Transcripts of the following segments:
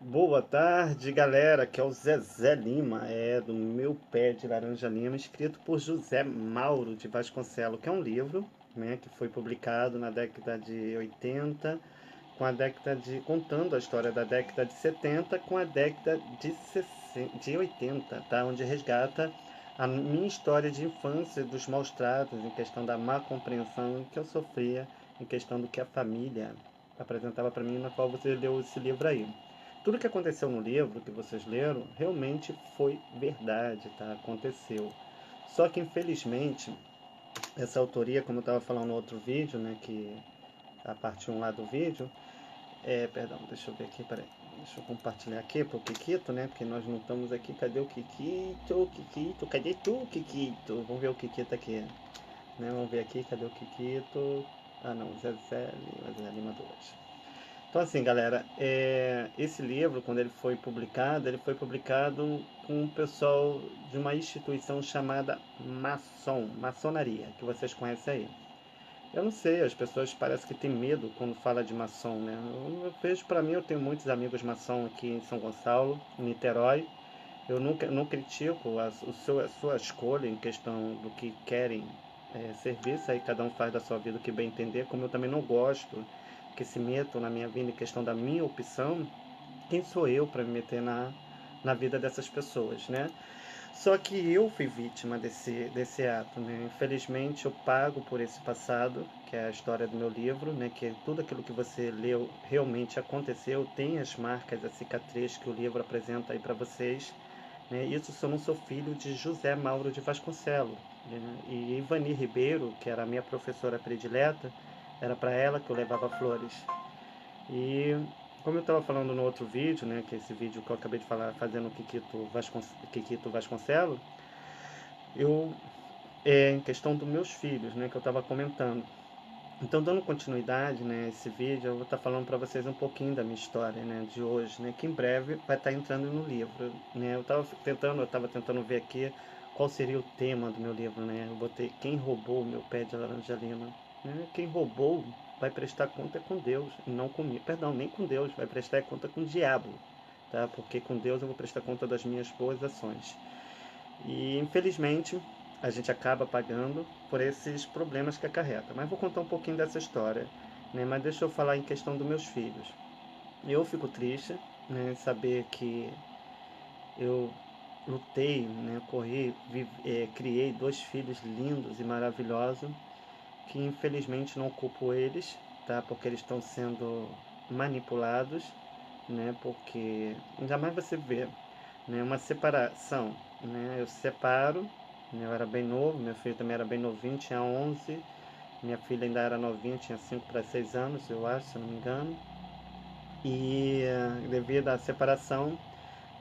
Boa tarde, galera. Aqui é o Zezé Lima, do meu pé de laranja lima, escrito por José Mauro de Vasconcelos, que é um livro, né, que foi publicado na década de 80, contando a história da década de 70 com a década de 80, tá? Onde resgata a minha história de infância, dos maus tratos, em questão da má compreensão que eu sofria, em questão do que a família apresentava para mim, na qual você leu esse livro aí. Tudo que aconteceu no livro que vocês leram realmente foi verdade, tá? Aconteceu. Só que infelizmente essa autoria, como eu estava falando no outro vídeo, né, que a parte um lá do vídeo, perdão, deixa eu ver aqui, peraí. Deixa eu compartilhar aqui pro Kikito, né? Porque nós não estamos aqui. Cadê o Kikito? Kikito, cadê tu, Kikito? Vamos ver o Kikito aqui. Né? Vamos ver aqui, cadê o Kikito? Ah não, Zezé Lima 2. Então assim, galera, esse livro, quando ele foi publicado com o pessoal de uma instituição chamada maçonaria, que vocês conhecem aí. Eu não sei, as pessoas parecem que têm medo quando fala de maçom, né? Eu vejo para mim, eu tenho muitos amigos maçom aqui em São Gonçalo, em Niterói. Eu nunca não critico a sua escolha em questão do que querem servir, isso aí cada um faz da sua vida o que bem entender, como eu também não gosto que se metam na minha vida em questão da minha opção. Quem sou eu para me meter na vida dessas pessoas, né? Só que eu fui vítima desse ato, né? Infelizmente eu pago por esse passado, que é a história do meu livro, né? Que tudo aquilo que você leu realmente aconteceu, tem as marcas, a cicatriz que o livro apresenta aí para vocês, né? Isso se eu não sou filho de José Mauro de Vasconcelos, né? E Ivani Ribeiro, que era a minha professora predileta, era para ela que eu levava flores. E como eu estava falando no outro vídeo, né, que é esse vídeo que eu acabei de falar, fazendo o Kikito Vasconcelos, eu, em questão dos meus filhos, né, que eu estava comentando. Então, dando continuidade, né, a esse vídeo, eu vou estar falando para vocês um pouquinho da minha história, né, de hoje, né, que em breve vai estar entrando no livro, né. Eu estava tentando ver aqui qual seria o tema do meu livro, né. Eu botei quem roubou o meu pé de laranja lima, né? Quem roubou vai prestar conta com Deus, não comigo. Perdão, nem com Deus, vai prestar conta com o diabo, tá? Porque com Deus eu vou prestar conta das minhas boas ações. E infelizmente a gente acaba pagando por esses problemas que acarreta. Mas vou contar um pouquinho dessa história, né? Mas deixa eu falar em questão dos meus filhos. Eu fico triste, né, saber que eu lutei, né, corri, criei dois filhos lindos e maravilhosos, que infelizmente não culpo eles, tá? Porque eles estão sendo manipulados, né? Porque ainda mais você vê, né, uma separação, né? Eu separo, né, eu era bem novo, meu filho também era bem novinho, tinha 11, minha filha ainda era novinha, tinha 5 para 6 anos, eu acho, se eu não me engano. E devido à separação,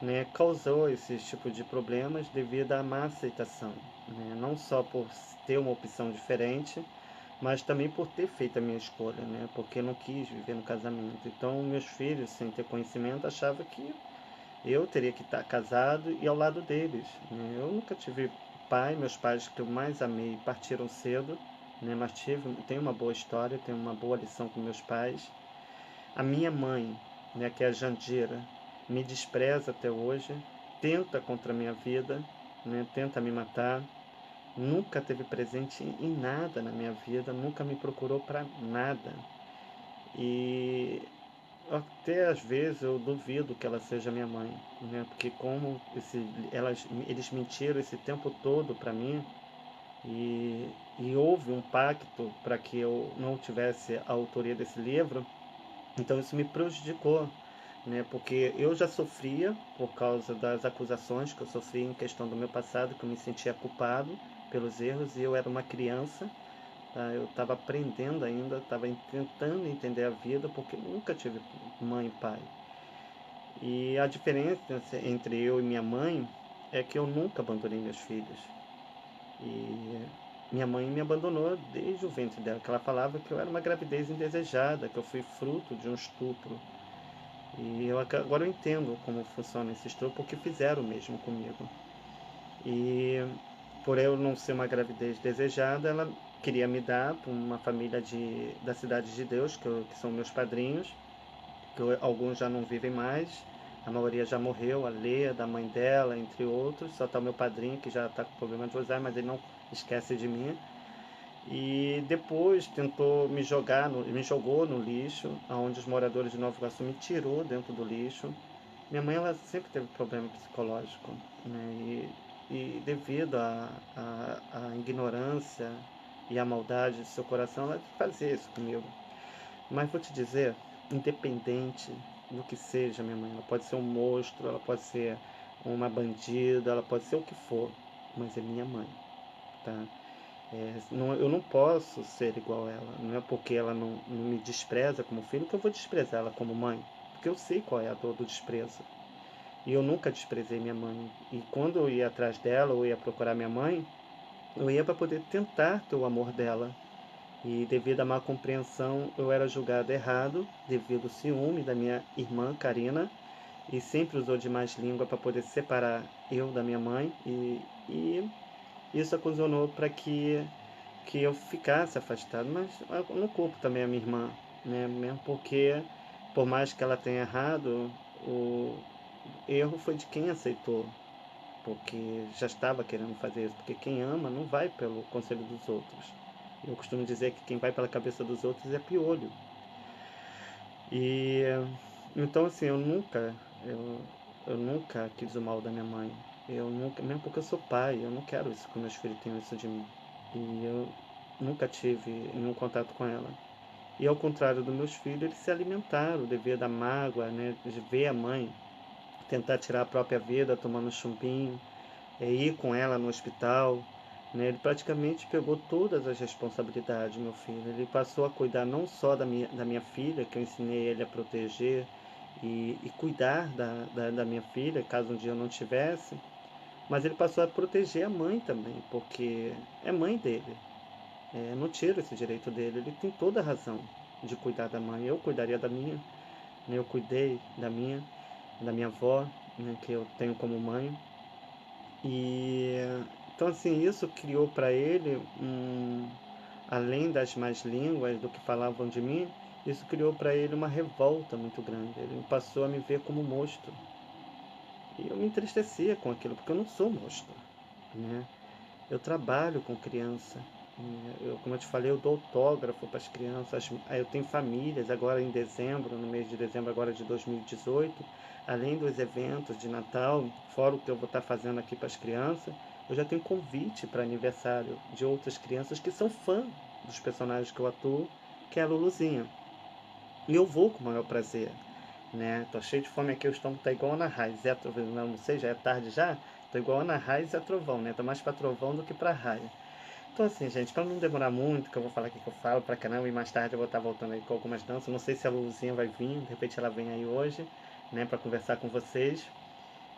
né, causou esses tipos de problemas devido à má aceitação, né? Não só por ter uma opção diferente, mas também por ter feito a minha escolha, né? Porque não quis viver no casamento. Então, meus filhos, sem ter conhecimento, achavam que eu teria que estar casado e ao lado deles, né? Eu nunca tive pai, meus pais que eu mais amei partiram cedo, né? Mas tenho uma boa história, tenho uma boa lição com meus pais. A minha mãe, né, que é a Jandira, me despreza até hoje, tenta contra a minha vida, né? Tenta me matar. Nunca teve presente em nada na minha vida, nunca me procurou para nada. E até às vezes eu duvido que ela seja minha mãe, né? Porque eles mentiram esse tempo todo para mim e houve um pacto para que eu não tivesse a autoria desse livro, então isso me prejudicou, né? Porque eu já sofria por causa das acusações que eu sofri em questão do meu passado, que eu me sentia culpado pelos erros e eu era uma criança, tá? Eu estava aprendendo ainda, estava tentando entender a vida, porque nunca tive mãe e pai. E a diferença entre eu e minha mãe é que eu nunca abandonei meus filhos. E minha mãe me abandonou desde o ventre dela, que ela falava que eu era uma gravidez indesejada, que eu fui fruto de um estupro. E agora eu entendo como funciona esse estupro, porque fizeram o mesmo comigo. E por eu não ser uma gravidez desejada, ela queria me dar para uma família da Cidade de Deus, que são meus padrinhos, alguns já não vivem mais, A maioria já morreu, a Lê, da mãe dela, entre outros. Só está o meu padrinho, que já está com problema de Alzheimer, mas ele não esquece de mim. E depois tentou me jogou no lixo, onde os moradores de Nova Iguaçu me tirou dentro do lixo. Minha mãe, ela sempre teve problema psicológico, né? E devido à ignorância e à maldade de seu coração, ela fazia isso comigo. Mas vou te dizer, independente do que seja minha mãe, ela pode ser um monstro, ela pode ser uma bandida, ela pode ser o que for, mas é minha mãe, tá? Eu não posso ser igual a ela. Não é porque ela não me despreza como filho que eu vou desprezar ela como mãe. Porque eu sei qual é a dor do desprezo. E eu nunca desprezei minha mãe. E quando eu ia atrás dela, ou ia procurar minha mãe, eu ia para poder tentar ter o amor dela. E devido à má compreensão, eu era julgado errado, devido ao ciúme da minha irmã Karina, e sempre usou de mais língua para poder separar eu da minha mãe. E isso ocasionou para que eu ficasse afastado, mas eu não culpo também a minha irmã, né? Mesmo porque, por mais que ela tenha errado, o erro foi de quem aceitou, porque já estava querendo fazer isso, porque quem ama não vai pelo conselho dos outros. Eu costumo dizer que quem vai pela cabeça dos outros é piolho. E então assim, eu nunca quis o mal da minha mãe. Eu nunca, mesmo porque eu sou pai, eu não quero isso que meus filhos tenham isso de mim. E eu nunca tive nenhum contato com ela. E ao contrário dos meus filhos, eles se alimentaram devido à mágoa, né, de ver a mãe tentar tirar a própria vida tomando chumbinho, ir com ela no hospital. Né, ele praticamente pegou todas as responsabilidades, meu filho. Ele passou a cuidar não só da minha filha, que eu ensinei ele a proteger e cuidar da minha filha, caso um dia eu não tivesse, mas ele passou a proteger a mãe também, porque é mãe dele. Não tiro esse direito dele. Ele tem toda a razão de cuidar da mãe. Eu cuidaria da minha, né? Eu cuidei da minha avó, né? Que eu tenho como mãe. E então assim isso criou para ele além das más línguas do que falavam de mim, isso criou para ele uma revolta muito grande. Ele passou a me ver como monstro. E eu me entristecia com aquilo, porque eu não sou monstro, né? Eu trabalho com criança. Como eu te falei, eu dou autógrafo para as crianças. Eu tenho famílias agora em dezembro, no mês de dezembro agora de 2018. Além dos eventos de Natal, fora o que eu vou estar fazendo aqui para as crianças, eu já tenho convite para aniversário de outras crianças que são fã dos personagens que eu atuo, que é a Luluzinha. E eu vou com o maior prazer, né? Tô cheio de fome aqui, o estômago tá igual a Ana Raiz. Não sei, já é tarde já? Tô igual a Ana Raiz e a Trovão, né? Tô mais pra Trovão do que pra Raia. Então assim, gente, pra não demorar muito, que eu vou falar aqui que eu falo pra caramba, e mais tarde eu vou estar voltando aí com algumas danças. Não sei se a Luluzinha vai vir, de repente ela vem aí hoje, né, pra conversar com vocês.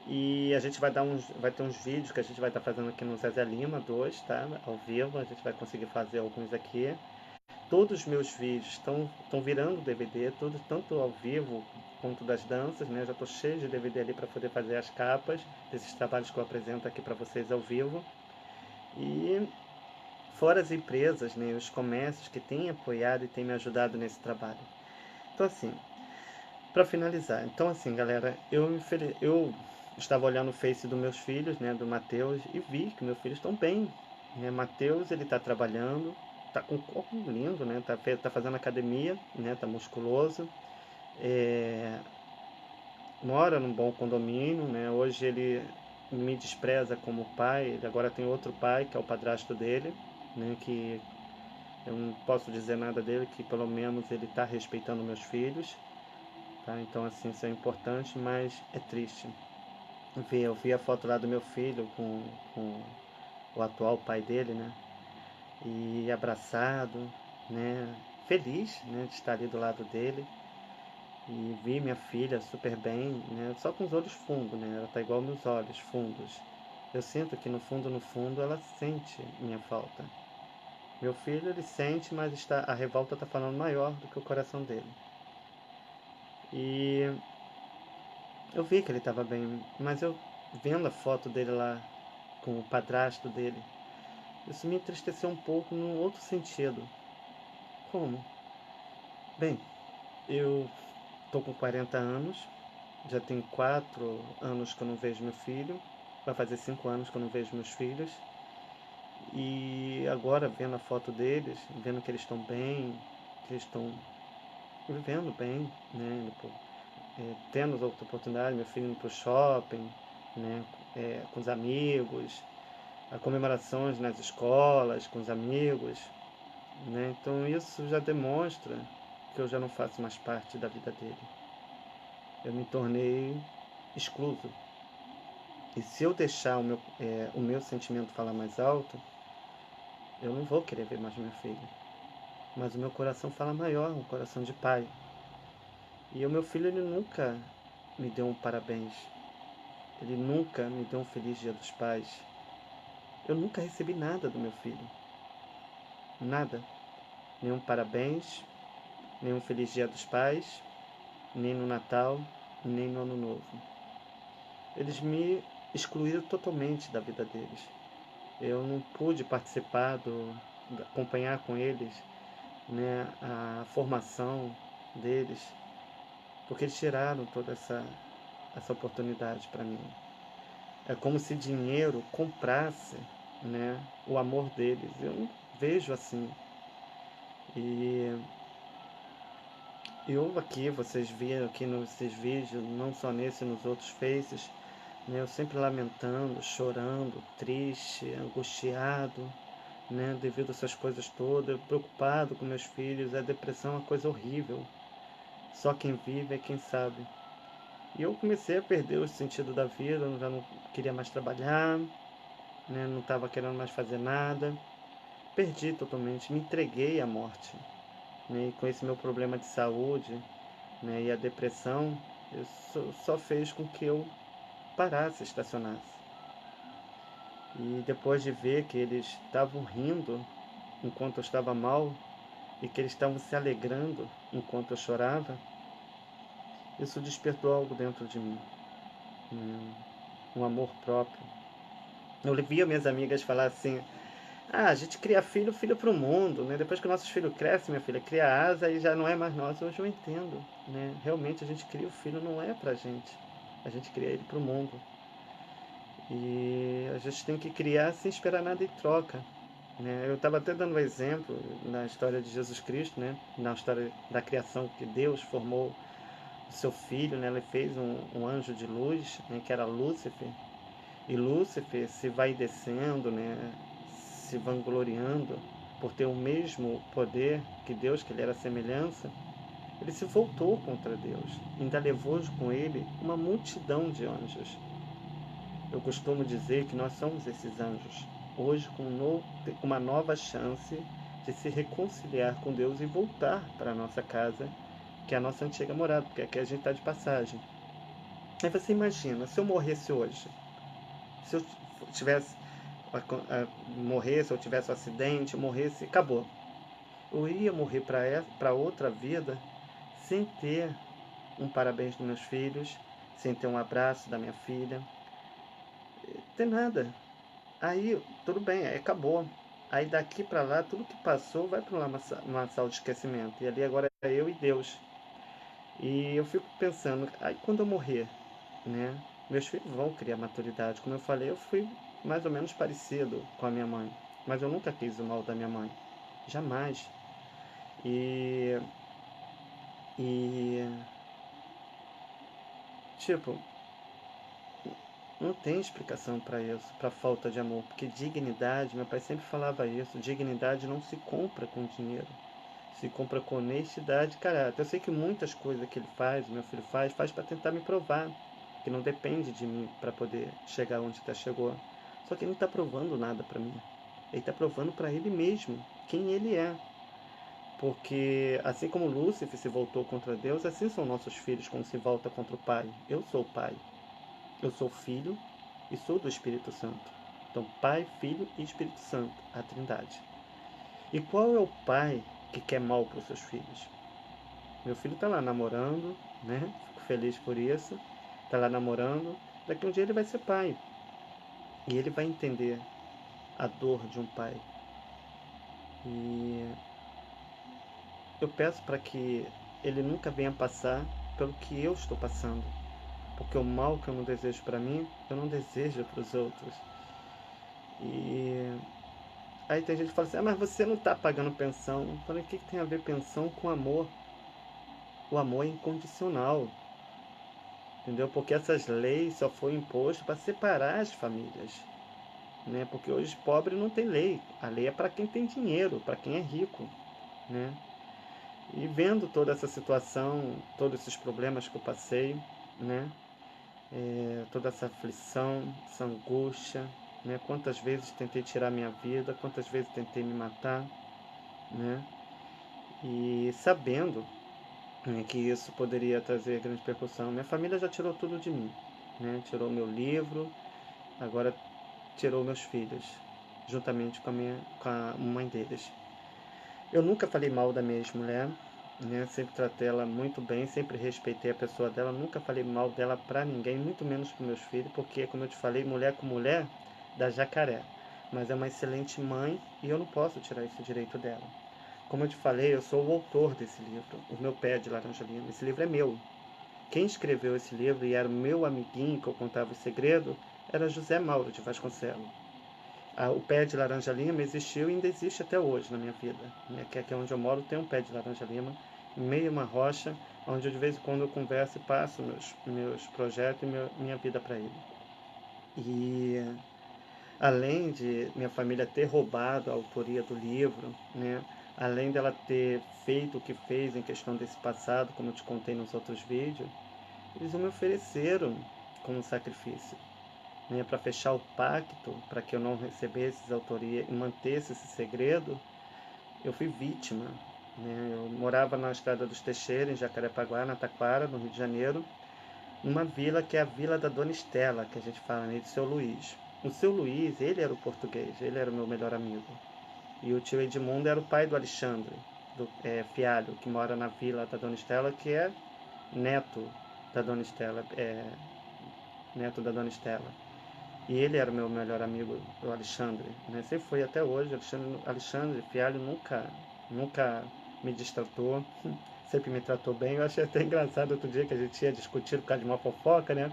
E a gente vai ter uns vídeos que a gente vai estar fazendo aqui no Zezé Lima 2, tá? Ao vivo, a gente vai conseguir fazer alguns aqui. Todos os meus vídeos estão virando DVD, tudo, tanto ao vivo quanto das danças, né? Já estou cheio de DVD ali para poder fazer as capas desses trabalhos que eu apresento aqui para vocês ao vivo. E fora as empresas, né, os comércios que têm apoiado e têm me ajudado nesse trabalho. Então assim, para finalizar, então assim, galera, eu estava olhando o Face dos meus filhos, né, do Matheus, e vi que meus filhos estão bem, né? Matheus, ele está trabalhando, tá com um corpo lindo, né? Tá fazendo academia, né? Tá musculoso, é, mora num bom condomínio, né? Hoje ele me despreza como pai, ele agora tem outro pai, que é o padrasto dele, né? Que eu não posso dizer nada dele, que pelo menos ele está respeitando meus filhos, tá? Então assim, isso é importante, mas é triste. Eu vi a foto lá do meu filho com o atual pai dele, né? E abraçado, né? Feliz, né? De estar ali do lado dele. E vi minha filha super bem, né? Só com os olhos fundos, né? Ela tá igual meus olhos fundos. Eu sinto que no fundo, no fundo, ela sente minha falta. Meu filho, ele sente, mas a revolta tá falando maior do que o coração dele. E eu vi que ele estava bem, mas eu vendo a foto dele lá com o padrasto dele, isso me entristeceu um pouco num outro sentido. Como? Bem, eu tô com 40 anos, Já tem 4 anos que eu não vejo meu filho. Vai fazer 5 anos que eu não vejo meus filhos. E agora, vendo a foto deles, vendo que eles estão bem, que eles estão vivendo bem, né? Tendo outra oportunidade, meu filho indo para o shopping, né? Com os amigos, a comemorações nas escolas, com os amigos, né? Então isso já demonstra que eu já não faço mais parte da vida dele. Eu me tornei excluso. E se eu deixar o meu sentimento falar mais alto, eu não vou querer ver mais meu filho. Mas o meu coração fala maior, um coração de pai. E o meu filho, ele nunca me deu um parabéns. Ele nunca me deu um feliz dia dos pais. Eu nunca recebi nada do meu filho. Nada. Nenhum parabéns, nenhum feliz dia dos pais, nem no Natal, nem no Ano Novo. Eles me excluíram totalmente da vida deles. Eu não pude participar acompanhar com eles, né, a formação deles, porque eles tiraram toda essa oportunidade para mim. É como se dinheiro comprasse, né, o amor deles. Eu não vejo assim. E eu aqui, vocês viram aqui nesses vídeos, não só nesse, nos outros faces, né, eu sempre lamentando, chorando, triste, angustiado, né, devido a essas coisas todas, preocupado com meus filhos. A depressão é uma coisa horrível. Só quem vive é quem sabe. E eu comecei a perder o sentido da vida, eu já não queria mais trabalhar, né, não estava querendo mais fazer nada. Perdi totalmente, me entreguei à morte. Né, e com esse meu problema de saúde, né, e a depressão, só fez com que eu parasse, estacionasse. E depois de ver que eles estavam rindo enquanto eu estava mal e que eles estavam se alegrando enquanto eu chorava, isso despertou algo dentro de mim, né, um amor próprio. Eu via minhas amigas falar assim: ah, a gente cria filho, filho para o mundo, né? Depois que nossos filhos crescem, minha filha, cria asa e já não é mais nosso. Hoje eu entendo, né? Realmente a gente cria o filho não é pra gente. A gente cria ele para o mundo. E a gente tem que criar sem esperar nada em troca, né? Eu estava até dando um exemplo na história de Jesus Cristo, né? Na história da criação, que Deus formou o seu filho, né? Ele fez um anjo de luz, né? Que era Lúcifer. E Lúcifer se vai descendo, né? Se vangloriando por ter o mesmo poder que Deus, que ele era a semelhança. Ele se voltou contra Deus, ainda levou com ele uma multidão de anjos. Eu costumo dizer que nós somos esses anjos, hoje com uma nova chance de se reconciliar com Deus e voltar para a nossa casa, que é a nossa antiga morada, porque aqui a gente está de passagem. Aí você imagina, se eu morresse hoje, se eu tivesse morresse, ou tivesse um acidente, morresse, acabou. Eu ia morrer para outra vida sem ter um parabéns dos meus filhos, sem ter um abraço da minha filha, tem nada. Aí, tudo bem, aí acabou. Aí daqui para lá, tudo que passou vai para uma sala de esquecimento. E ali agora é eu e Deus. E eu fico pensando, aí quando eu morrer, né? Meus filhos vão criar maturidade. Como eu falei, eu fui mais ou menos parecido com a minha mãe. Mas eu nunca quis o mal da minha mãe. Jamais. E, e tipo, não tem explicação para isso, para falta de amor. Porque dignidade, meu pai sempre falava isso, dignidade não se compra com dinheiro. Se compra com honestidade e caráter. Eu sei que muitas coisas que ele faz, meu filho faz para tentar me provar. Que não depende de mim para poder chegar onde chegou. Só que ele não está provando nada para mim. Ele está provando para ele mesmo quem ele é. Porque assim como Lúcifer se voltou contra Deus, assim são nossos filhos quando se volta contra o Pai. Eu sou o Pai. Eu sou filho e sou do Espírito Santo. Então, Pai, Filho e Espírito Santo, a Trindade. E qual é o pai que quer mal para os seus filhos? Meu filho está lá namorando, né? Fico feliz por isso. Está lá namorando. Daqui um dia ele vai ser pai. E ele vai entender a dor de um pai. E eu peço para que ele nunca venha passar pelo que eu estou passando. porque o mal que eu não desejo para mim, eu não desejo para os outros. E aí tem gente que fala assim, mas você não está pagando pensão. Eu falei, o que tem a ver pensão com amor? O amor é incondicional, entendeu? Porque essas leis só foram impostas para separar as famílias, né? Porque hoje pobre não tem lei, a lei é para quem tem dinheiro, para quem é rico, né? E vendo toda essa situação, todos esses problemas que eu passei, né? Toda essa aflição, essa angústia, né? Quantas vezes tentei tirar minha vida, quantas vezes tentei me matar, né? E sabendo, né, que isso poderia trazer grande repercussão. Minha família já tirou tudo de mim, né? Tirou meu livro, agora tirou meus filhos, juntamente com a mãe deles. Eu nunca falei mal da minha ex-mulher, né? Sempre tratei ela muito bem, sempre respeitei a pessoa dela, nunca falei mal dela pra ninguém, muito menos para meus filhos, porque, como eu te falei, mulher com mulher dá jacaré. Mas é uma excelente mãe e eu não posso tirar esse direito dela. Como eu te falei, eu sou o autor desse livro, O Meu Pé de Laranja Lima. Esse livro é meu. Quem escreveu esse livro e era o meu amiguinho que eu contava o segredo era José Mauro de Vasconcelos. O pé de laranja-lima existiu e ainda existe até hoje na minha vida. Né? Que aqui onde eu moro tem um pé de laranja-lima, em meio a uma rocha, onde de vez em quando eu converso e passo meus projetos e minha vida para ele. E além de minha família ter roubado a autoria do livro, né? Além dela ter feito o que fez em questão desse passado, como eu te contei nos outros vídeos, eles me ofereceram como sacrifício, né, para fechar o pacto, para que eu não recebesse essa autoria e mantesse esse segredo. Eu fui vítima. Né? Eu morava na Estrada dos Teixeiras, em Jacarepaguá, na Taquara, no Rio de Janeiro, numa vila que é a Vila da Dona Estela, que a gente fala, né, de Seu Luís. O Seu Luís, ele era o português, ele era o meu melhor amigo. E o tio Edmundo era o pai do Alexandre, Fialho, que mora na Vila da Dona Estela, que é neto da Dona Estela, neto da Dona Estela. E ele era o meu melhor amigo, o Alexandre, né? Sempre foi até hoje. Alexandre Fialho nunca me distratou, sempre me tratou bem. Eu achei até engraçado outro dia que a gente tinha discutido por causa de uma fofoca, né?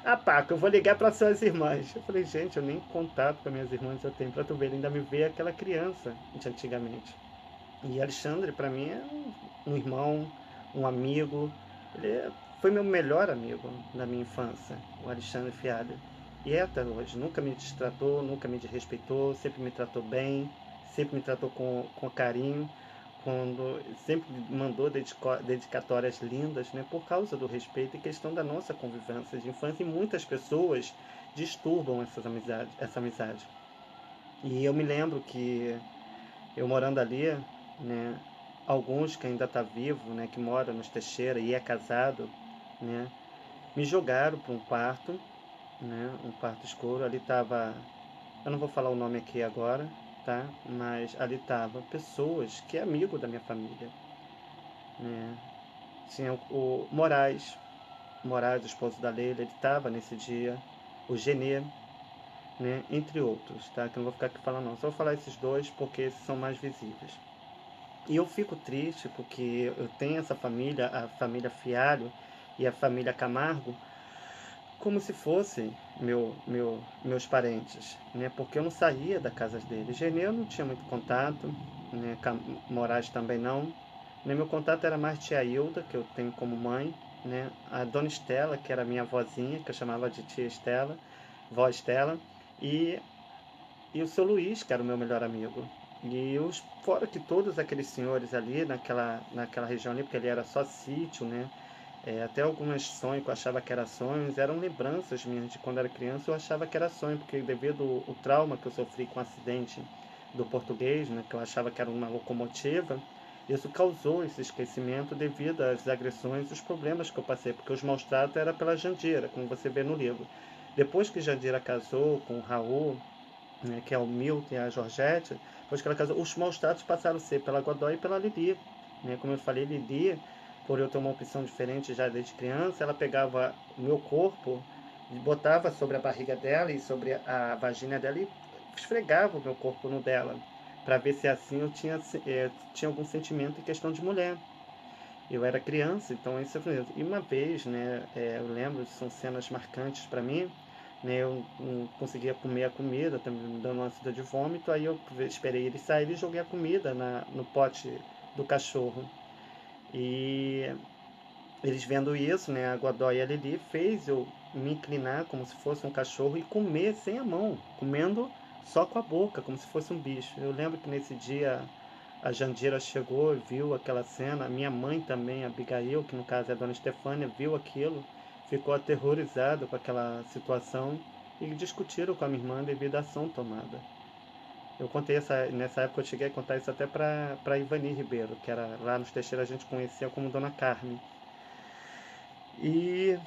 Ah, Paco, eu vou ligar para suas irmãs. Eu falei, gente, eu nem contato com as minhas irmãs eu tenho para tu ver, ele ainda me vê aquela criança de antigamente. E Alexandre, para mim, é um irmão, um amigo. Foi meu melhor amigo na minha infância, o Alexandre Fialho. E é até hoje. Nunca me destratou, nunca me desrespeitou, sempre me tratou bem, sempre me tratou com carinho. Sempre mandou dedicatórias lindas, né, por causa do respeito e questão da nossa convivência de infância. E muitas pessoas disturbam essa amizade. E eu me lembro que eu morando ali, né, alguns que ainda tá vivo, né, que mora nos Teixeira e é casado, né, me jogaram para um quarto, né, um quarto escuro. Ali tava, eu não vou falar o nome aqui agora, tá? Mas ali tava pessoas que é amigo da minha família, né? Tinha o Moraes, o esposo da Leila, ele estava nesse dia, o Genê, né, entre outros, tá? Que eu não vou ficar aqui falando não, só vou falar esses dois porque esses são mais visíveis. E eu fico triste porque eu tenho essa família, a família Fialho e a família Camargo, como se fossem meus parentes, né? Porque eu não saía da casa deles. Genê eu não tinha muito contato, né? Moraes também não. Né? Meu contato era mais tia Hilda, que eu tenho como mãe, né? A dona Estela, que era minha vozinha, que eu chamava de tia Estela, vó Estela, e e o seu Luís, que era o meu melhor amigo. Fora que todos aqueles senhores ali naquela região ali, porque ele era só sítio, né? Até alguns sonhos que eu achava que eram sonhos, eram lembranças minhas de quando era criança, eu achava que era sonho, porque devido ao trauma que eu sofri com o acidente do português, né, que eu achava que era uma locomotiva, isso causou esse esquecimento devido às agressões e os problemas que eu passei, porque os maus tratos era pela Jandira, como você vê no livro. Depois que Jandira casou com o Raul, né, que é o Milton e a Georgette, depois que ela casou, os maus tratos passaram a ser pela Godoy e pela Lili. Né? Como eu falei, Lili, por eu ter uma opção diferente já desde criança, ela pegava o meu corpo, botava sobre a barriga dela e sobre a vagina dela e esfregava o meu corpo no dela, para ver se assim eu tinha algum sentimento em questão de mulher. Eu era criança, então isso foi. E uma vez, né, eu lembro, são cenas marcantes para mim, né, eu não conseguia comer a comida, estava me dando uma ânsia de vômito, aí eu esperei eles saírem e joguei a comida no pote do cachorro. E eles vendo isso, né, a Godoy e a Lili fez eu me inclinar como se fosse um cachorro e comer sem a mão, comendo só com a boca, como se fosse um bicho. Eu lembro que nesse dia a Jandira chegou e viu aquela cena, a minha mãe também, a Abigail, que no caso é a dona Estefânia, viu aquilo, ficou aterrorizada com aquela situação e discutiram com a minha irmã devido à ação tomada. Eu contei nessa época eu cheguei a contar isso até para Ivani Ribeiro, que era lá nos Teixeira a gente conhecia como Dona Carmen. E,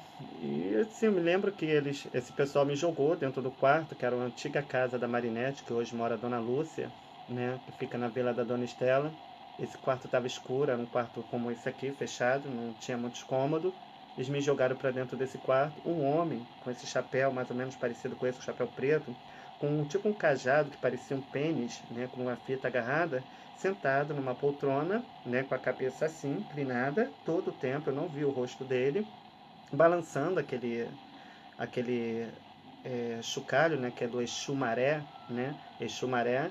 assim, eu me lembro que esse pessoal me jogou dentro do quarto, que era uma antiga casa da Marinette, que hoje mora a Dona Lúcia, né, que fica na vila da Dona Estela. Esse quarto estava escuro, era um quarto como esse aqui, fechado, não tinha muitos cômodos. Eles me jogaram para dentro desse quarto. Um homem com esse chapéu, mais ou menos parecido com esse, o chapéu preto, com tipo um cajado que parecia um pênis, né, com uma fita agarrada, sentado numa poltrona, né, com a cabeça assim, inclinada, todo o tempo, eu não vi o rosto dele, balançando aquele chocalho, né, que é do Exu Maré, né, Exu Maré,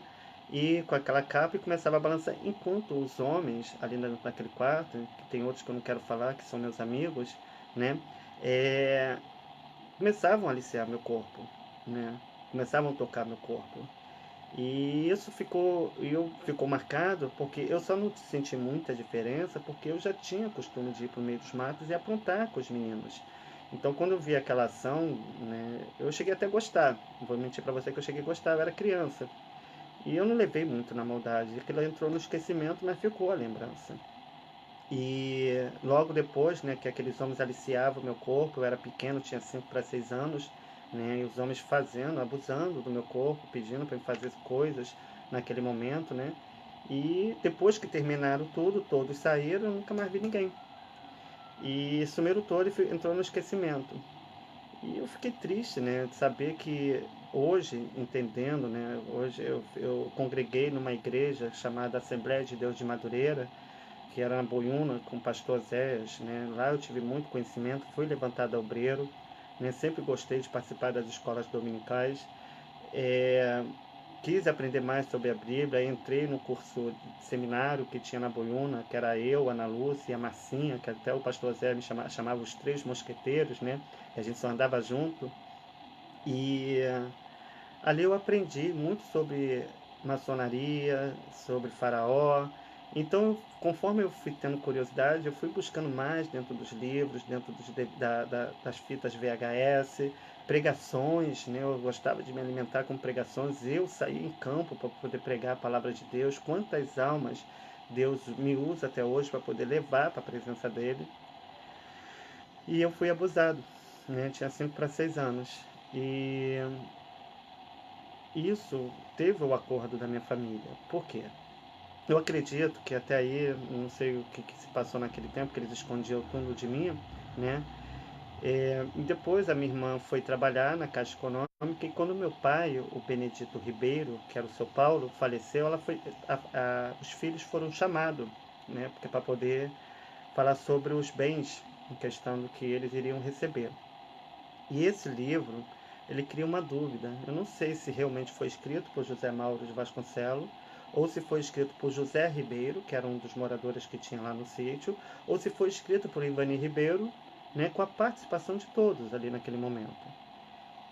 e com aquela capa e começava a balançar, enquanto os homens ali naquele quarto, que tem outros que eu não quero falar, que são meus amigos, né, é, começavam a aliciar meu corpo, né, começavam a tocar meu corpo. E isso ficou marcado porque eu só não senti muita diferença porque eu já tinha costume de ir para o meio dos matos e aprontar com os meninos. Então, quando eu vi aquela ação, né, eu cheguei até a gostar. Não vou mentir para você que eu cheguei a gostar, eu era criança. E eu não levei muito na maldade. Aquilo entrou no esquecimento, mas ficou a lembrança. E logo depois, né, que aqueles homens aliciavam o meu corpo, eu era pequeno, tinha 5 para 6 anos, né, e os homens fazendo, abusando do meu corpo, pedindo para eu fazer coisas naquele momento, né? E depois que terminaram tudo, todos saíram, eu nunca mais vi ninguém. E sumiram todo e entrou no esquecimento. E eu fiquei triste, né, de saber que hoje, entendendo, né, hoje eu congreguei numa igreja chamada Assembleia de Deus de Madureira, que era na Boiúna, com o pastor Zéias, né? Lá eu tive muito conhecimento, fui levantado a obreiro, né? Sempre gostei de participar das escolas dominicais. É, quis aprender mais sobre a Bíblia, entrei no curso de seminário que tinha na Boiúna, que era eu, Ana Lúcia e a Marcinha, que até o pastor Zé me chamava os três mosqueteiros, né? A gente só andava junto. E ali eu aprendi muito sobre maçonaria, sobre faraó. Então, conforme eu fui tendo curiosidade, eu fui buscando mais dentro dos livros, dentro das fitas VHS, pregações, né? Eu gostava de me alimentar com pregações. Eu saí em campo para poder pregar a palavra de Deus. Quantas almas Deus me usa até hoje para poder levar para a presença dele. E eu fui abusado, né? Tinha 5 para 6 anos. E isso teve o acordo da minha família. Por quê? Eu acredito que até aí, não sei o que se passou naquele tempo, que eles escondiam tudo de mim, né? Depois a minha irmã foi trabalhar na Caixa Econômica e quando meu pai, o Benedito Ribeiro, que era o seu Paulo, faleceu, os filhos foram chamados, né? Porque para poder falar sobre os bens em questão do que eles iriam receber. E esse livro, ele cria uma dúvida. Eu não sei se realmente foi escrito por José Mauro de Vasconcelos, ou se foi escrito por José Ribeiro, que era um dos moradores que tinha lá no sítio, ou se foi escrito por Ivani Ribeiro, né, com a participação de todos ali naquele momento.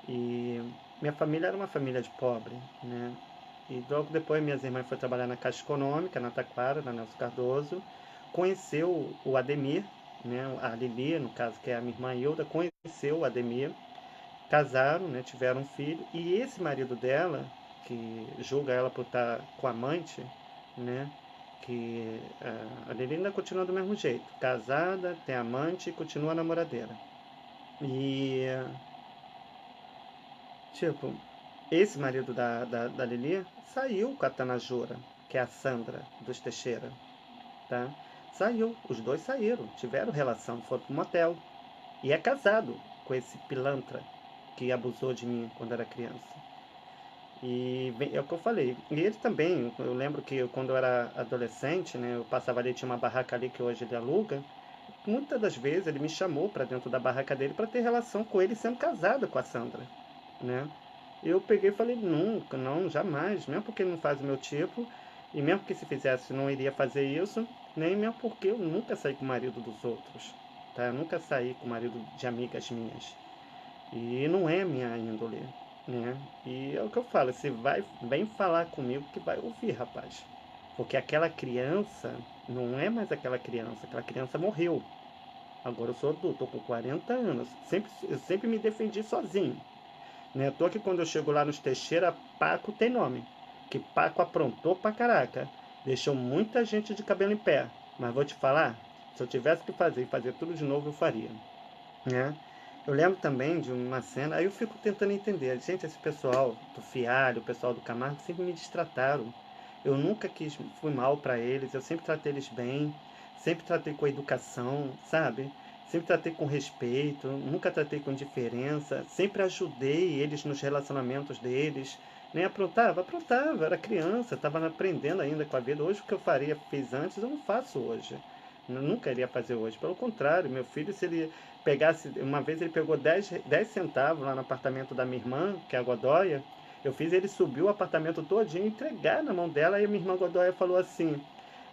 E minha família era uma família de pobre, né? E logo depois minhas irmãs foram trabalhar na Caixa Econômica, na Taquara, na Nelson Cardoso, conheceu o Ademir, né, a Lili, no caso, que é a minha irmã Hilda, conheceu o Ademir, casaram, né, tiveram um filho, e esse marido dela, que julga ela por estar com a amante, né, que a Lili ainda continua do mesmo jeito, casada, tem amante e continua namoradeira. E, tipo, esse marido da Lili saiu com a Tanajura, que é a Sandra dos Teixeira, tá? Saiu, os dois saíram, tiveram relação, foram pro motel. E é casado com esse pilantra que abusou de mim quando era criança. E é o que eu falei. E ele também, eu lembro que quando eu era adolescente, né, eu passava ali, tinha uma barraca ali que hoje ele aluga. Muitas das vezes ele me chamou para dentro da barraca dele para ter relação com ele sendo casado com a Sandra, né? Eu peguei e falei, nunca, não, jamais, mesmo porque ele não faz o meu tipo, e mesmo que se fizesse não iria fazer isso, nem mesmo porque eu nunca saí com o marido dos outros, tá? Eu nunca saí com o marido de amigas minhas. E não é minha índole, né? E é o que eu falo, se vai, vem falar comigo que vai ouvir, rapaz. Porque aquela criança não é mais aquela criança morreu. Agora eu sou adulto, tô com 40 anos. Eu sempre me defendi sozinho. Né? Tô que quando eu chego lá nos Teixeira, Paco tem nome. Que Paco aprontou pra caraca. Deixou muita gente de cabelo em pé. Mas vou te falar, se eu tivesse que fazer tudo de novo, eu faria. Né? Eu lembro também de uma cena, aí eu fico tentando entender. Gente, esse pessoal do Fialho, o pessoal do Camargo, sempre me destrataram. Eu nunca fui mal para eles, eu sempre tratei eles bem, sempre tratei com educação, sabe? Sempre tratei com respeito, nunca tratei com indiferença, sempre ajudei eles nos relacionamentos deles. Nem aprontava, aprontava, era criança, estava aprendendo ainda com a vida. Hoje o que eu faria, fiz antes, eu não faço hoje. Eu nunca iria fazer hoje. Pelo contrário, meu filho, se ele pegasse. Uma vez ele pegou 10 centavos lá no apartamento da minha irmã, que é a Godóia. Eu fiz ele subir o apartamento todinho e entregar na mão dela. Aí a minha irmã Godóia falou assim: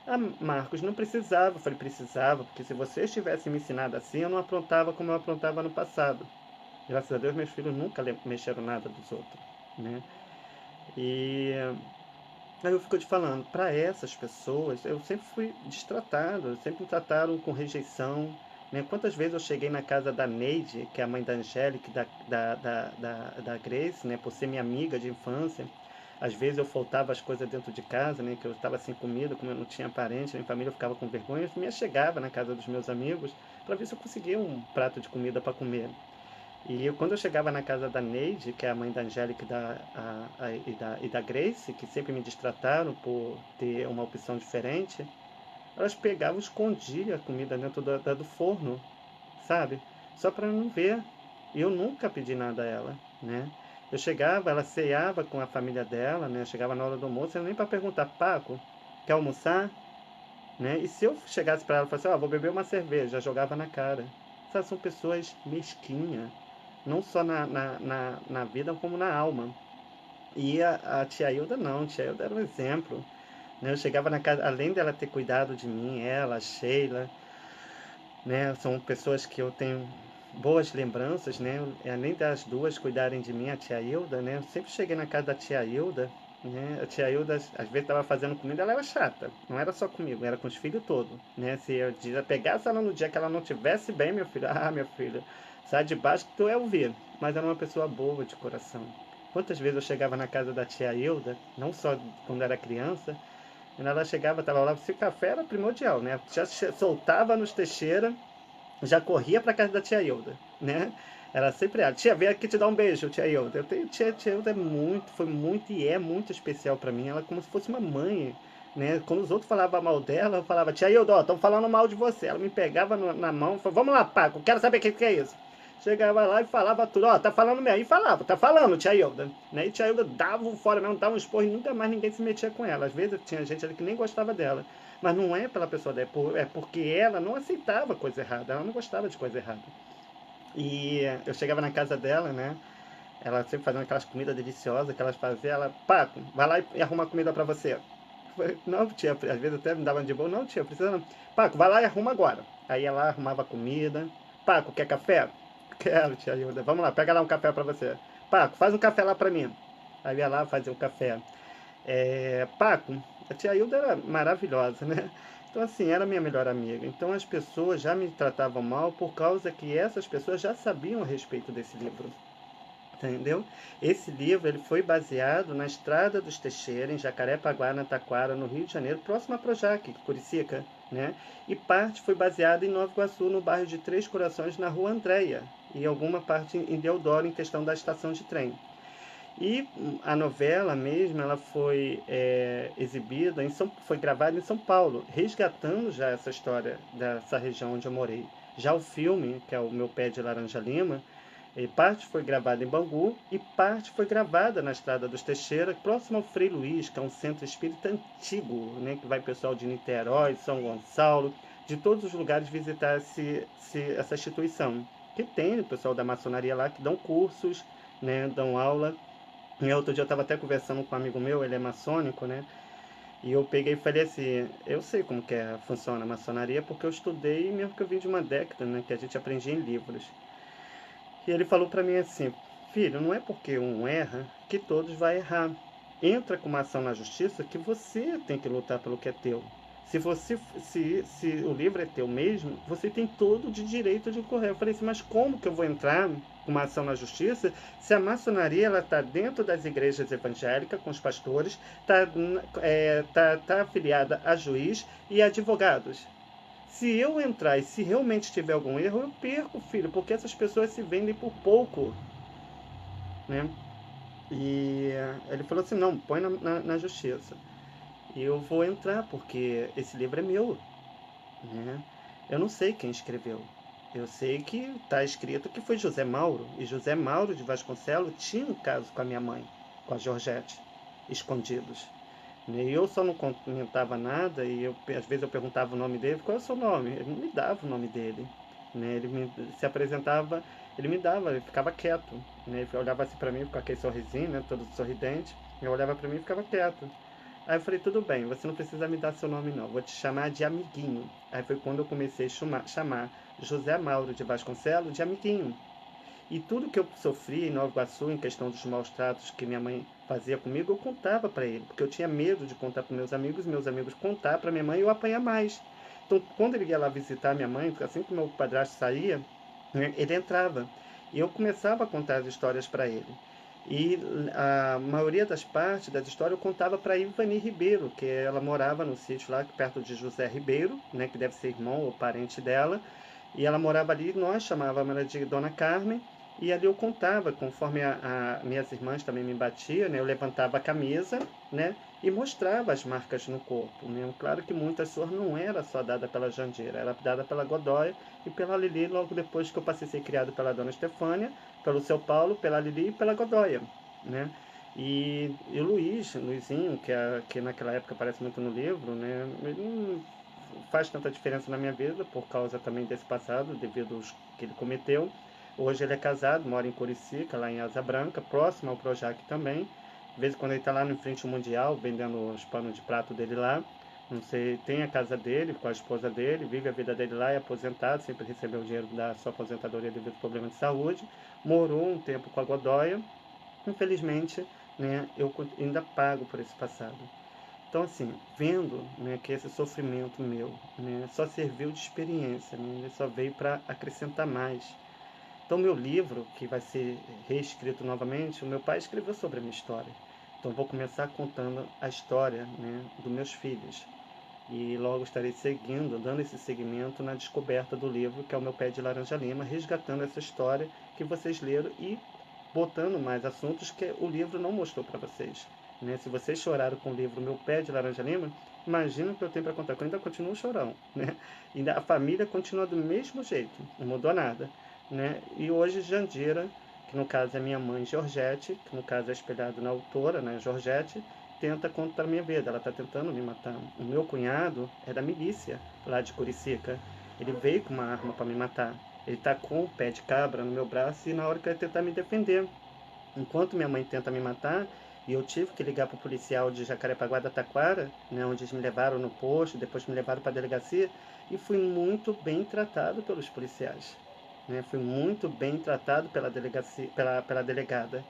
Ah, Marcos, não precisava. Eu falei: precisava, porque se vocês tivessem me ensinado assim, eu não aprontava como eu aprontava no passado. Graças a Deus, meus filhos nunca mexeram nada dos outros, né? E aí eu fico te falando, para essas pessoas, eu sempre fui destratado, sempre me trataram com rejeição. Né? Quantas vezes eu cheguei na casa da Neide, que é a mãe da Angélica, da Grace, né? Por ser minha amiga de infância. Às vezes eu faltava as coisas dentro de casa, né? Que eu estava sem comida, como eu não tinha parente, nem família, eu ficava com vergonha. Eu me chegava na casa dos meus amigos para ver se eu conseguia um prato de comida para comer. E quando eu chegava na casa da Neide, que é a mãe da Angélica e da Grace, que sempre me destrataram por ter uma opção diferente, elas pegavam e escondiam a comida dentro do forno, sabe? Só para não ver. E eu nunca pedi nada a ela, né? Eu chegava, ela ceava com a família dela, né? Chegava na hora do almoço, nem para perguntar, Paco, quer almoçar? Né? E se eu chegasse para ela e falasse, vou beber uma cerveja, jogava na cara. Sabe, são pessoas mesquinhas, não só na vida, como na alma. E a tia Hilda não, a tia Hilda era um exemplo. Né? Eu chegava na casa, além dela ter cuidado de mim, ela, a Sheila, né? São pessoas que eu tenho boas lembranças, né? Além das duas cuidarem de mim, a tia Hilda, né? Eu sempre cheguei na casa da tia Hilda, né? A tia Hilda, às vezes, estava fazendo comida, ela era chata. Não era só comigo, era com os filhos todos, né? Se eu pegasse ela no dia que ela não tivesse bem, meu filho, meu filho, sai de baixo que tu é ouvir. Mas era uma pessoa boa de coração. Quantas vezes eu chegava na casa da tia Hilda, não só quando era criança, quando ela chegava, estava lá, o café era primordial, né? Já soltava nos Teixeira, já corria para casa da tia Hilda, né? Era sempre ela. Tia, vem aqui te dar um beijo, tia Hilda. Eu tenho tia Hilda foi muito e é muito especial para mim. Ela é como se fosse uma mãe, né? Quando os outros falavam mal dela, eu falava, tia Hilda, estão falando mal de você. Ela me pegava na mão e falava, vamos lá, Paco, quero saber o que é isso. Chegava lá e falava tudo, tá falando mesmo. E falava, tá falando, tia Hilda. Né? E tia Hilda dava um fora mesmo, dava um esporro e nunca mais ninguém se metia com ela. Às vezes tinha gente ali que nem gostava dela. Mas não é pela pessoa dela, é porque ela não aceitava coisa errada, ela não gostava de coisa errada. E eu chegava na casa dela, né? Ela sempre fazendo aquelas comidas deliciosas que elas faziam. Ela, Paco, vai lá e arruma comida pra você. Não, tia, às vezes até me dava de boa. Não, tia, precisa não. Paco, vai lá e arruma agora. Aí ela arrumava comida. Paco, quer café? Quero, tia Hilda. Vamos lá, pega lá um café pra você. Paco, faz um café lá pra mim. Aí ia lá fazer um café. Paco, a tia Hilda era maravilhosa, né? Então, assim, era minha melhor amiga. Então, as pessoas já me tratavam mal por causa que essas pessoas já sabiam a respeito desse livro. Entendeu? Esse livro ele foi baseado na Estrada dos Teixeira, em Jacarepaguá, na Taquara, no Rio de Janeiro, próximo a Projac, Curicica, né? E parte foi baseada em Nova Iguaçu, no bairro de Três Corações, na Rua Andréia, e alguma parte em Deodoro, em questão da estação de trem. E a novela mesmo, ela foi exibida, foi gravada em São Paulo, resgatando já essa história dessa região onde eu morei. Já o filme, que é o Meu Pé de Laranja Lima, E parte foi gravada em Bangu e parte foi gravada na Estrada dos Teixeira, próximo ao Frei Luís, que é um centro espírita antigo, né, que vai pessoal de Niterói, São Gonçalo, de todos os lugares visitar essa instituição. Que tem o pessoal da maçonaria lá que dão cursos, né, dão aula. E outro dia eu estava até conversando com um amigo meu, ele é maçônico, né? E eu peguei e falei assim, eu sei como que funciona a maçonaria porque eu estudei mesmo que eu vim de uma década, né, que a gente aprendia em livros. E ele falou para mim assim, filho, não é porque um erra que todos vão errar. Entra com uma ação na justiça que você tem que lutar pelo que é teu. Se o livro é teu mesmo, você tem todo o direito de correr. Eu falei assim, mas como que eu vou entrar com uma ação na justiça se a maçonaria está dentro das igrejas evangélicas, com os pastores, tá afiliada a juiz e advogados? Se eu entrar e se realmente tiver algum erro, eu perco, filho, porque essas pessoas se vendem por pouco, né? E ele falou assim, não, põe na justiça. E eu vou entrar, porque esse livro é meu, né? Eu não sei quem escreveu. Eu sei que está escrito que foi José Mauro. E José Mauro de Vasconcelos tinha um caso com a minha mãe, com a Georgette, escondidos. E eu só não comentava nada e às vezes eu perguntava o nome dele, qual é o seu nome? Ele não me dava o nome dele. Né? Se apresentava, ele me dava, ele ficava quieto. Né? Ele olhava assim para mim com aquele sorrisinho, né? Todo sorridente. Eu olhava para mim e ficava quieto. Aí eu falei, tudo bem, você não precisa me dar seu nome não, vou te chamar de amiguinho. Aí foi quando eu comecei a chamar José Mauro de Vasconcelos de amiguinho. E tudo que eu sofri em Nova Iguaçu, em questão dos maus tratos que minha mãe fazia comigo, eu contava para ele, porque eu tinha medo de contar para meus amigos contar para minha mãe e eu apanhar mais. Então, quando ele ia lá visitar minha mãe, assim que meu padrasto saía, né, ele entrava. E eu começava a contar as histórias para ele. E a maioria das partes das histórias eu contava para Ivani Ribeiro, que ela morava no sítio lá perto de José Ribeiro, né, que deve ser irmão ou parente dela. E ela morava ali, nós chamávamos ela de Dona Carmen, e ali eu contava, conforme minhas irmãs também me batiam, né, eu levantava a camisa, né, e mostrava as marcas no corpo. Né. Claro que muitas suas não era só dada pela Jandira, era dada pela Godoy e pela Lili, logo depois que eu passei a ser criado pela Dona Estefânia, pelo seu Paulo, pela Lili e pela Godoy. Né. E o Luizinho, que naquela época aparece muito no livro, né, ele não faz tanta diferença na minha vida, por causa também desse passado, devido aos que ele cometeu. Hoje ele é casado, mora em Curicica, lá em Asa Branca, próximo ao Projac também. De vez em quando ele está lá no frente mundial, vendendo os panos de prato dele lá. Não sei, tem a casa dele, com a esposa dele, vive a vida dele lá, é aposentado, sempre recebeu o dinheiro da sua aposentadoria devido a problemas de saúde. Morou um tempo com a Godoy. Infelizmente, né, eu ainda pago por esse passado. Então, assim, vendo, né, que esse sofrimento meu, né, só serviu de experiência, né, ele só veio para acrescentar mais. Então, meu livro, que vai ser reescrito novamente, o meu pai escreveu sobre a minha história. Então, vou começar contando a história, né, dos meus filhos. E logo estarei seguindo, dando esse seguimento na descoberta do livro, que é o meu Pé de Laranja Lima, resgatando essa história que vocês leram e botando mais assuntos que o livro não mostrou para vocês. Né? Se vocês choraram com o livro Meu Pé de Laranja Lima, imagina o que eu tenho para contar. Eu ainda continuo chorão. Né? E a família continua do mesmo jeito, não mudou nada. Né? E hoje Jandira, que no caso é minha mãe Georgette, que no caso é espelhado na autora, né, Georgette, tenta contra a minha vida, ela está tentando me matar. O meu cunhado é da milícia lá de Curicica. Ele veio com uma arma para me matar. Ele está com o pé de cabra no meu braço e na hora que ele tentar me defender. Enquanto minha mãe tenta me matar, e eu tive que ligar para o policial de Jacarepaguá da Taquara, né, onde eles me levaram no posto, depois me levaram para a delegacia, e fui muito bem tratado pelos policiais. Né, fui muito bem tratado pela delegacia, pela delegada.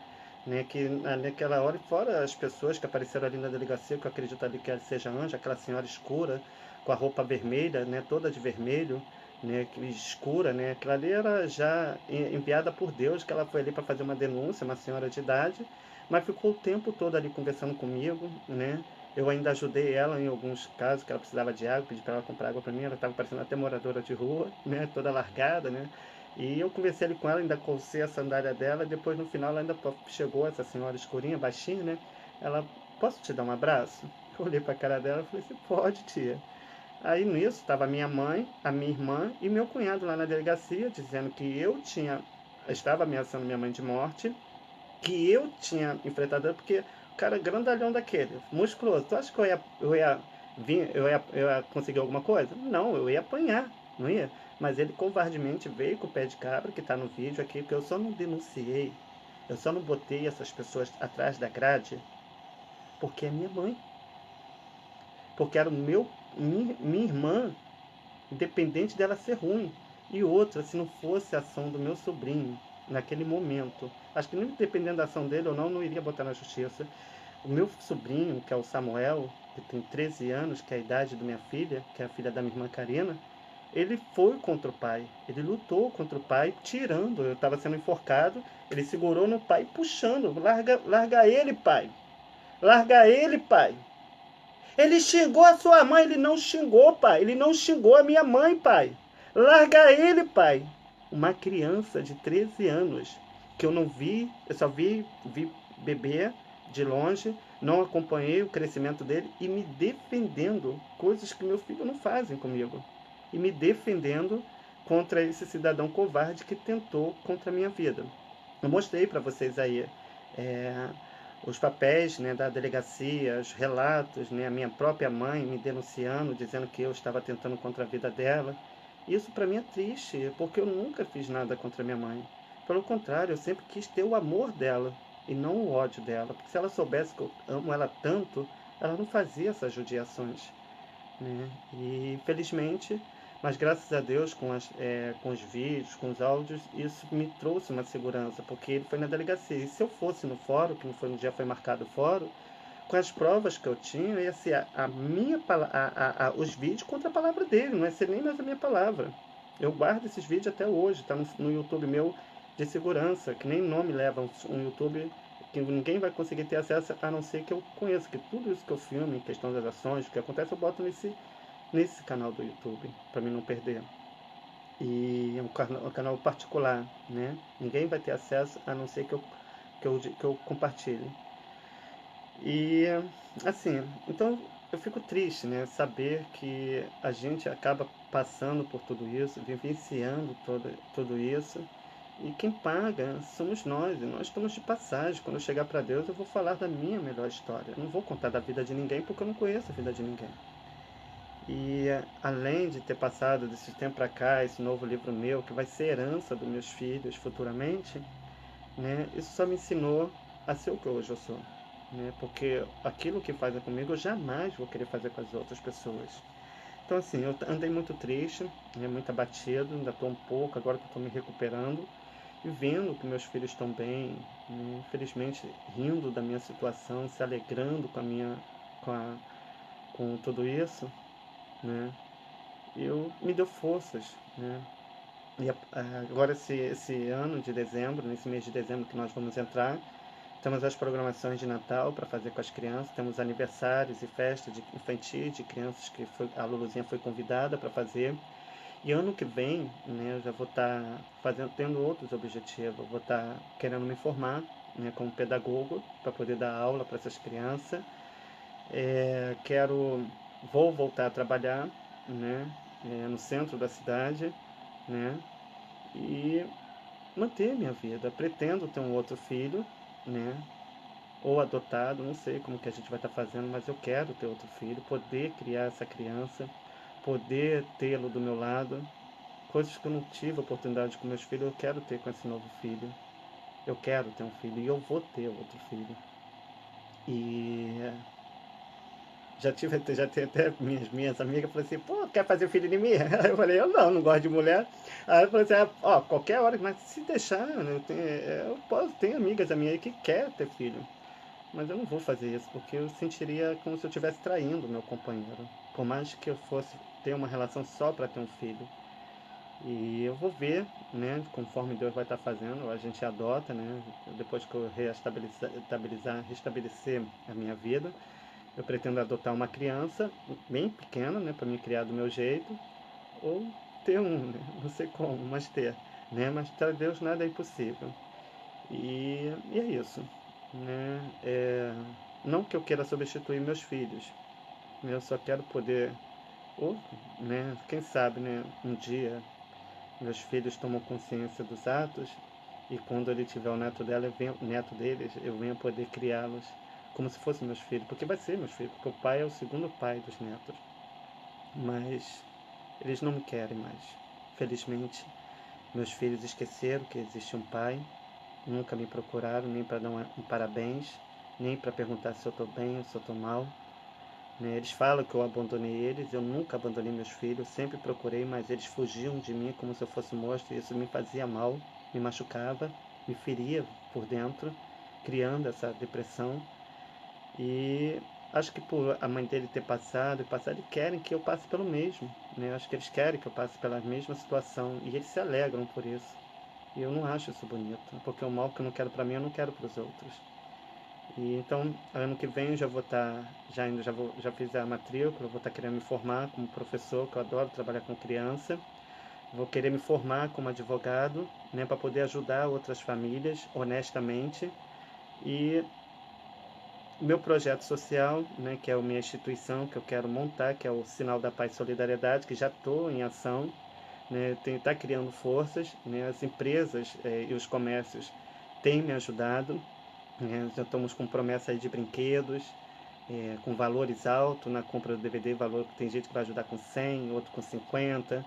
Né, que naquela hora, fora as pessoas que apareceram ali na delegacia, que eu acredito ali que ela seja Anja, aquela senhora escura, com a roupa vermelha, né, toda de vermelho, né, escura, né, aquela ali era já enviada por Deus, que ela foi ali para fazer uma denúncia, uma senhora de idade, mas ficou o tempo todo ali conversando comigo, né, eu ainda ajudei ela em alguns casos, que ela precisava de água, pedi para ela comprar água para mim, ela estava parecendo até moradora de rua, né, toda largada, né, e eu conversei ali com ela, ainda calcei a sandália dela, e depois no final ela ainda chegou, essa senhora escurinha, baixinha, né, ela, posso te dar um abraço? Eu olhei para a cara dela e falei assim, pode, tia. Aí nisso estava minha mãe, a minha irmã e meu cunhado lá na delegacia, dizendo que eu tinha estava ameaçando minha mãe de morte, que eu tinha enfrentado, porque o cara grandalhão daquele, musculoso, tu acha que eu ia conseguir alguma coisa? Não, eu ia apanhar, não ia? Mas ele covardemente veio com o pé de cabra, que está no vídeo aqui, que eu só não denunciei, eu só não botei essas pessoas atrás da grade, porque é minha mãe, porque era minha irmã, independente dela ser ruim. E outra, se não fosse a ação do meu sobrinho, naquele momento, acho que não dependendo da ação dele ou não, não iria botar na justiça. O meu sobrinho, que é o Samuel, que tem 13 anos, que é a idade da minha filha, que é a filha da minha irmã Karina, ele foi contra o pai, ele lutou contra o pai, tirando, eu estava sendo enforcado, ele segurou no pai, puxando, larga ele, pai, larga ele, pai. Ele xingou a sua mãe, ele não xingou, pai, ele não xingou a minha mãe, pai. Larga ele, pai. Uma criança de 13 anos, que eu não vi, eu só vi beber de longe, não acompanhei o crescimento dele e me defendendo, coisas que meu filho não fazem comigo. E me defendendo contra esse cidadão covarde que tentou contra a minha vida. Eu mostrei para vocês aí é, os papéis, né, da delegacia, os relatos, né, a minha própria mãe me denunciando, dizendo que eu estava tentando contra a vida dela. Isso para mim é triste, porque eu nunca fiz nada contra minha mãe. Pelo contrário, eu sempre quis ter o amor dela e não o ódio dela. Porque se ela soubesse que eu amo ela tanto, ela não fazia essas judiações, né? E felizmente, mas graças a Deus, com os vídeos, com os áudios, isso me trouxe uma segurança, porque ele foi na delegacia. E se eu fosse no fórum, que não foi no dia foi marcado o fórum, com as provas que eu tinha, ia ser a minha, os vídeos contra a palavra dele, não ia ser nem mais a minha palavra. Eu guardo esses vídeos até hoje, está no YouTube meu de segurança, que nem nome leva um YouTube que ninguém vai conseguir ter acesso a não ser que eu conheça, que tudo isso que eu filme, em questão das ações, o que acontece, eu boto nesse canal do YouTube, para mim não perder. E é um canal particular, né? Ninguém vai ter acesso a não ser que eu compartilhe. E assim, então eu fico triste, né? Saber que a gente acaba passando por tudo isso, vivenciando tudo isso. E quem paga somos nós, e nós estamos de passagem. Quando eu chegar para Deus, eu vou falar da minha melhor história. Eu não vou contar da vida de ninguém porque eu não conheço a vida de ninguém. E além de ter passado desse tempo para cá, esse novo livro meu, que vai ser herança dos meus filhos futuramente, né, isso só me ensinou a ser o que hoje eu sou. Né, porque aquilo que fazem comigo eu jamais vou querer fazer com as outras pessoas. Então assim, eu andei muito triste, né, muito abatido, ainda estou um pouco, agora que eu estou me recuperando, e vendo que meus filhos estão bem, né, infelizmente rindo da minha situação, se alegrando com, a, com tudo isso, né? Me deu forças, né? E agora esse ano de dezembro, nesse mês de dezembro que nós vamos entrar, temos as programações de Natal para fazer com as crianças, temos aniversários e festas infantis de crianças que a Luluzinha foi convidada para fazer. E ano que vem, né, eu já vou estar tendo outros objetivos, eu vou estar querendo me formar, né, como pedagogo para poder dar aula para essas crianças. Vou voltar a trabalhar, né, no centro da cidade, né, e manter minha vida. Pretendo ter um outro filho, né, ou adotado, não sei como que a gente vai estar fazendo, mas eu quero ter outro filho, poder criar essa criança, poder tê-lo do meu lado. Coisas que eu não tive oportunidade com meus filhos, eu quero ter com esse novo filho. Eu quero ter um filho e eu vou ter outro filho. E já tem até minhas amigas falaram assim, pô, quer fazer filho de mim? Aí eu falei, eu não gosto de mulher. Aí eu falei assim, ó, qualquer hora, mas se deixar, né, tenho amigas a minha aí que quer ter filho. Mas eu não vou fazer isso, porque eu sentiria como se eu estivesse traindo o meu companheiro. Por mais que eu fosse ter uma relação só para ter um filho. E eu vou ver, né, conforme Deus vai estar fazendo, a gente adota, né, depois que eu restabelecer a minha vida, eu pretendo adotar uma criança bem pequena, né, para me criar do meu jeito, ou ter né, não sei como, mas ter, né, mas para Deus nada é impossível. E é isso, né, não que eu queira substituir meus filhos, né, eu só quero poder, ou, né, quem sabe, né, um dia meus filhos tomam consciência dos atos E quando ele tiver o neto dela, neto deles, eu venho poder criá-los como se fossem meus filhos, porque vai ser meus filhos, porque o pai é o segundo pai dos netos. Mas eles não me querem mais. Felizmente, meus filhos esqueceram que existe um pai, nunca me procuraram nem para dar um parabéns, nem para perguntar se eu estou bem ou se eu estou mal. Né? Eles falam que eu abandonei eles, eu nunca abandonei meus filhos, sempre procurei, mas eles fugiam de mim como se eu fosse monstro, e isso me fazia mal, me machucava, me feria por dentro, criando essa depressão. E acho que por a mãe dele ter passado e passado, eles querem que eu passe pelo mesmo. Né? Acho que eles querem que eu passe pela mesma situação e eles se alegram por isso. E eu não acho isso bonito, porque o mal que eu não quero para mim, eu não quero para os outros. E então, ano que vem eu já vou estar, já fiz a matrícula, vou estar querendo me formar como professor, que eu adoro trabalhar com criança. Vou querer me formar como advogado, né, para poder ajudar outras famílias honestamente. E meu projeto social, né, que é a minha instituição que eu quero montar, que é o Sinal da Paz e Solidariedade, que já estou em ação, né, está criando forças, né, as empresas e os comércios têm me ajudado, né, já estamos com promessa aí de brinquedos, com valores altos na compra do DVD, valor tem gente que vai ajudar com 100, outro com 50,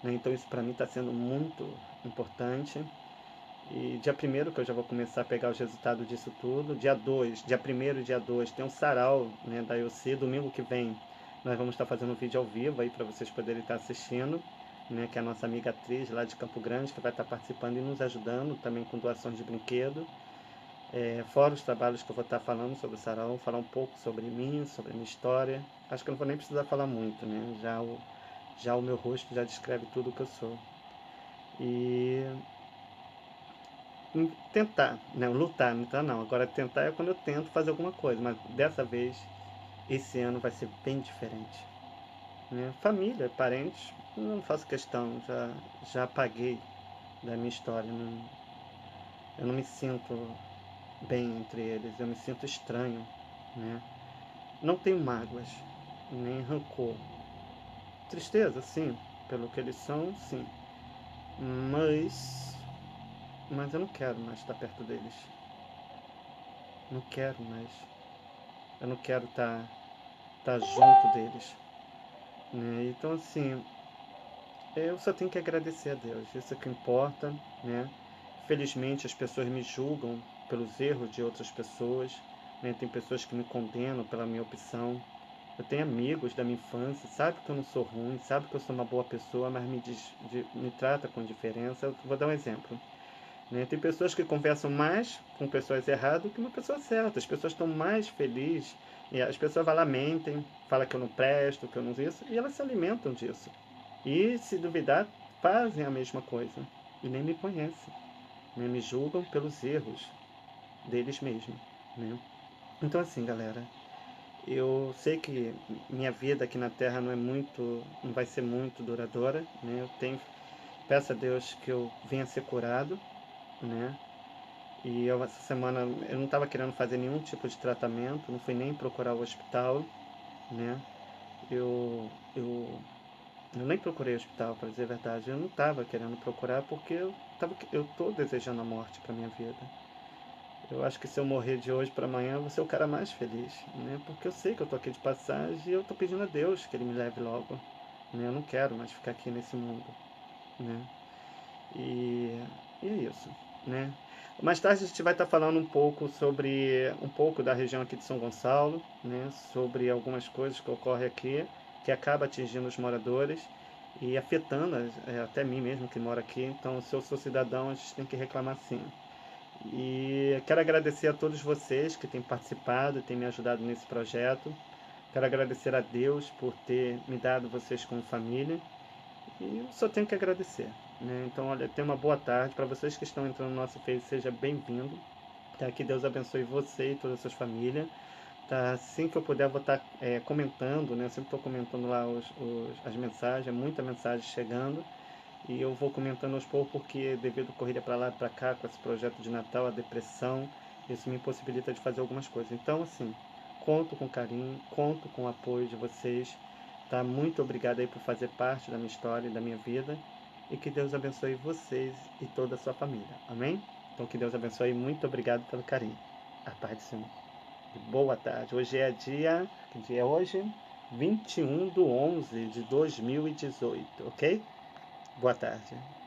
né, então isso para mim está sendo muito importante. E dia 1º que eu já vou começar a pegar os resultados disso tudo. Dia 2, dia 1º e dia 2 tem um sarau, né, da IOC. Domingo que vem nós vamos estar fazendo um vídeo ao vivo aí para vocês poderem estar assistindo, né, que é a nossa amiga atriz lá de Campo Grande, que vai estar participando e nos ajudando também com doações de brinquedo. Fora os trabalhos que eu vou estar falando sobre o sarau, falar um pouco sobre mim, sobre a minha história. Acho que eu não vou nem precisar falar muito, né? Já o meu rosto já descreve tudo o que eu sou. E tentar, né? Lutar, lutar não. Agora tentar é quando eu tento fazer alguma coisa, mas dessa vez, esse ano vai ser bem diferente. Né? Família, parentes, não faço questão, já apaguei da minha história. Não, eu não me sinto bem entre eles, eu me sinto estranho. Né? Não tenho mágoas, nem rancor. Tristeza, sim, pelo que eles são, sim. Mas eu não quero mais estar perto deles. Não quero mais. Eu não quero estar junto deles. Né? Então, assim, eu só tenho que agradecer a Deus, isso é que importa. Né? Felizmente, as pessoas me julgam pelos erros de outras pessoas. Né? Tem pessoas que me condenam pela minha opção. Eu tenho amigos da minha infância, sabe que eu não sou ruim, sabe que eu sou uma boa pessoa, mas me trata com diferença. Eu vou dar um exemplo. Né? Tem pessoas que conversam mais com pessoas erradas do que uma pessoa certa. As pessoas estão mais felizes, e as pessoas vão lá, mentem, falam que eu não presto, que eu não isso, e elas se alimentam disso. E, se duvidar, fazem a mesma coisa. E nem me conhecem. Né? Me julgam pelos erros deles mesmos. Né? Então, assim, galera, eu sei que minha vida aqui na Terra não vai ser muito duradoura. Né? Peço a Deus que eu venha ser curado. Né? E essa semana eu não estava querendo fazer nenhum tipo de tratamento, não fui nem procurar o hospital, né? Eu, eu, eu nem procurei o hospital, para dizer a verdade. Eu não estava querendo procurar porque eu estou desejando a morte para minha vida. Eu acho que se eu morrer de hoje para amanhã, eu vou ser o cara mais feliz, né? Porque eu sei que eu estou aqui de passagem e eu estou pedindo a Deus que Ele me leve logo. Né? Eu não quero mais ficar aqui nesse mundo, né? E é isso, né? Mais tarde a gente vai estar falando um pouco da região aqui de São Gonçalo, né? Sobre algumas coisas que ocorrem aqui, que acaba atingindo os moradores e afetando até mim mesmo que moro aqui. Então, se eu sou cidadão, a gente tem que reclamar sim. E quero agradecer a todos vocês que têm participado e têm me ajudado nesse projeto. Quero agradecer a Deus por ter me dado vocês como família. E eu só tenho que agradecer. Né? Então, olha, tenha uma boa tarde. Para vocês que estão entrando no nosso Face, seja bem-vindo. Tá? Que Deus abençoe você e toda a sua família. Tá? Assim que eu puder, vou estar comentando. Né? Eu sempre estou comentando lá as mensagens, muita mensagem chegando. E eu vou comentando aos poucos porque, devido à corrida para lá e para cá, com esse projeto de Natal, a depressão, isso me impossibilita de fazer algumas coisas. Então, assim, conto com carinho, conto com o apoio de vocês. Tá? Muito obrigado aí por fazer parte da minha história e da minha vida. E que Deus abençoe vocês e toda a sua família. Amém? Então que Deus abençoe e muito obrigado pelo carinho. A paz do Senhor. E boa tarde. Hoje é dia... Que dia é hoje? 21/11/2018, ok? Boa tarde.